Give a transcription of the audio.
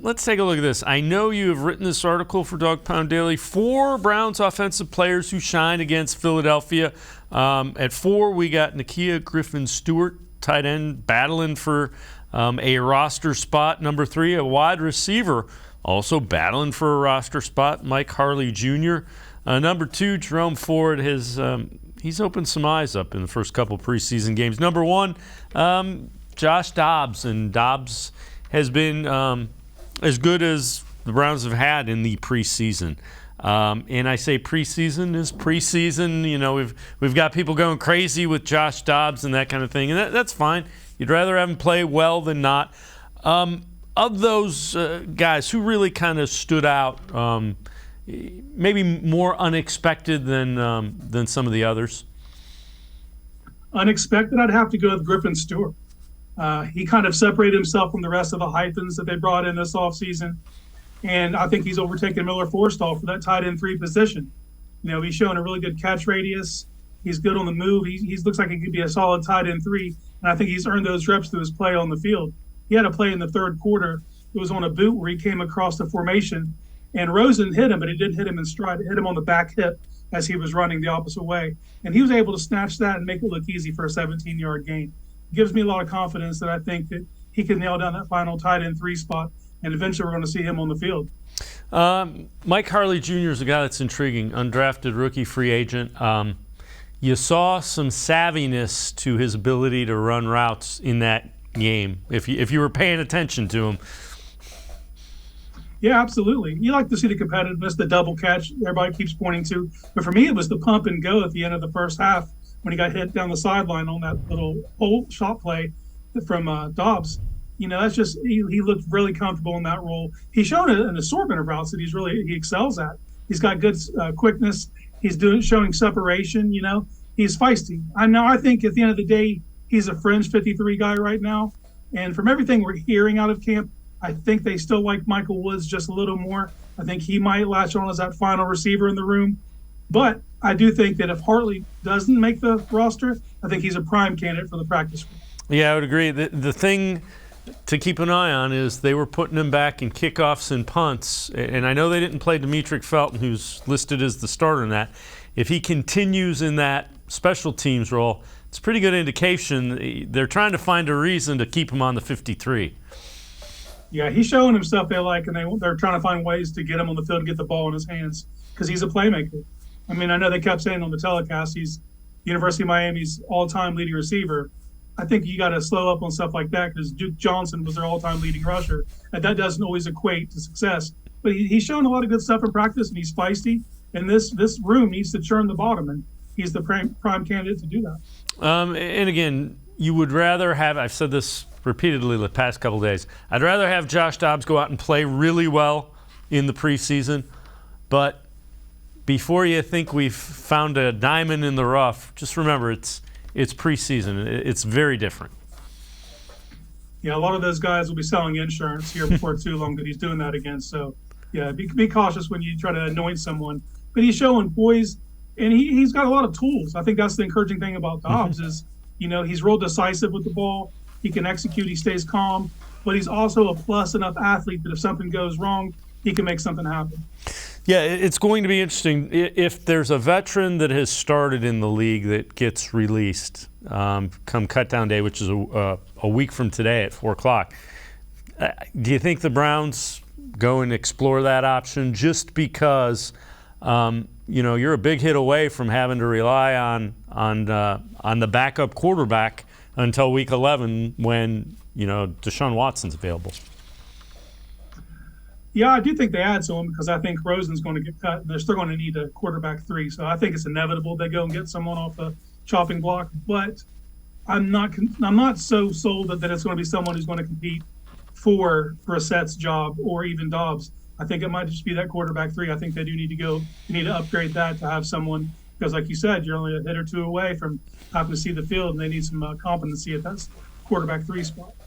Let's take a look at this. I know you have written this article for Dog Pound Daily. 4 Browns offensive players who shine against Philadelphia. At 4, we got Nakia Griffin-Stewart, tight end, battling for a roster spot. Number 3, a wide receiver, also battling for a roster spot, Mike Harley Jr. Number 2, Jerome Ford has he's opened some eyes up in the first couple preseason games. Number 1, Josh Dobbs, and Dobbs has been as good as the Browns have had in the preseason. And I say preseason is preseason. You know, we've got people going crazy with Josh Dobbs and that kind of thing, and that's fine. You'd rather have him play well than not. Of those guys, who really kind of stood out, maybe more unexpected than some of the others? Unexpected, I'd have to go with Griffin-Stewart. He kind of separated himself from the rest of the Hythens that they brought in this offseason. And I think he's overtaken Miller Forstall for that tight end 3 position. You know, he's showing a really good catch radius. He's good on the move. He looks like he could be a solid tight end 3. And I think he's earned those reps through his play on the field. He had a play in the third quarter. It was on a boot where he came across the formation. And Rosen hit him, but he didn't hit him in stride. It hit him on the back hip as he was running the opposite way. And he was able to snatch that and make it look easy for a 17-yard gain. Gives me a lot of confidence that I think that he can nail down that final tight end 3 spot, and eventually we're going to see him on the field. Mike Harley Jr. is a guy that's intriguing, undrafted rookie free agent. You saw some savviness to his ability to run routes in that game, if you were paying attention to him. Yeah, absolutely. You like to see the competitiveness, the double catch everybody keeps pointing to. But for me, it was the pump and go at the end of the first half when he got hit down the sideline on that little old shot play from Dobbs. You know, that's just he looked really comfortable in that role. He's shown an assortment of routes that he excels at. He's got good quickness. He's showing separation. You know, he's feisty. I think at the end of the day, he's a fringe 53 guy right now. And from everything we're hearing out of camp, I think they still like Michael Woods just a little more. I think he might latch on as that final receiver in the room. But I do think that if Hartley doesn't make the roster, I think he's a prime candidate for the practice squad. Yeah, I would agree. The thing to keep an eye on is they were putting him back in kickoffs and punts. And I know they didn't play Demetric Felton, who's listed as the starter in that. If he continues in that special teams role, it's a pretty good indication they're trying to find a reason to keep him on the 53. Yeah, he's showing himself they like, and they're trying to find ways to get him on the field and get the ball in his hands because he's a playmaker. I mean, I know they kept saying on the telecast he's University of Miami's all-time leading receiver. I think you got to slow up on stuff like that because Duke Johnson was their all-time leading rusher, and that doesn't always equate to success. But he's showing a lot of good stuff in practice, and he's feisty. And this room needs to churn the bottom, and he's the prime candidate to do that. And again, you would rather have, I've said this repeatedly the past couple of days, I'd rather have Josh Dobbs go out and play really well in the preseason, but before you think we've found a diamond in the rough, just remember it's preseason. It's very different. Yeah, a lot of those guys will be selling insurance here before too long that he's doing that again. So, yeah, be cautious when you try to anoint someone. But he's showing poise, and he's got a lot of tools. I think that's the encouraging thing about Dobbs is, you know, he's real decisive with the ball. He can execute. He stays calm. But he's also a plus enough athlete that if something goes wrong, he can make something happen. Yeah, it's going to be interesting. If there's a veteran that has started in the league that gets released come cutdown day, which is a week from today at 4 o'clock, do you think the Browns go and explore that option just because you're a big hit away from having to rely on the backup quarterback until week 11 when Deshaun Watson's available? Yeah, I do think they add to him because I think Rosen's going to get cut. They're still going to need a quarterback 3, so I think it's inevitable they go and get someone off the chopping block. But I'm not so sold that it's going to be someone who's going to compete for Brissett's job or even Dobbs. I think it might just be that quarterback 3. I think they do need to go. You need to upgrade that to have someone because, like you said, you're only a hit or two away from having to see the field, and they need some competency at that quarterback 3 spot.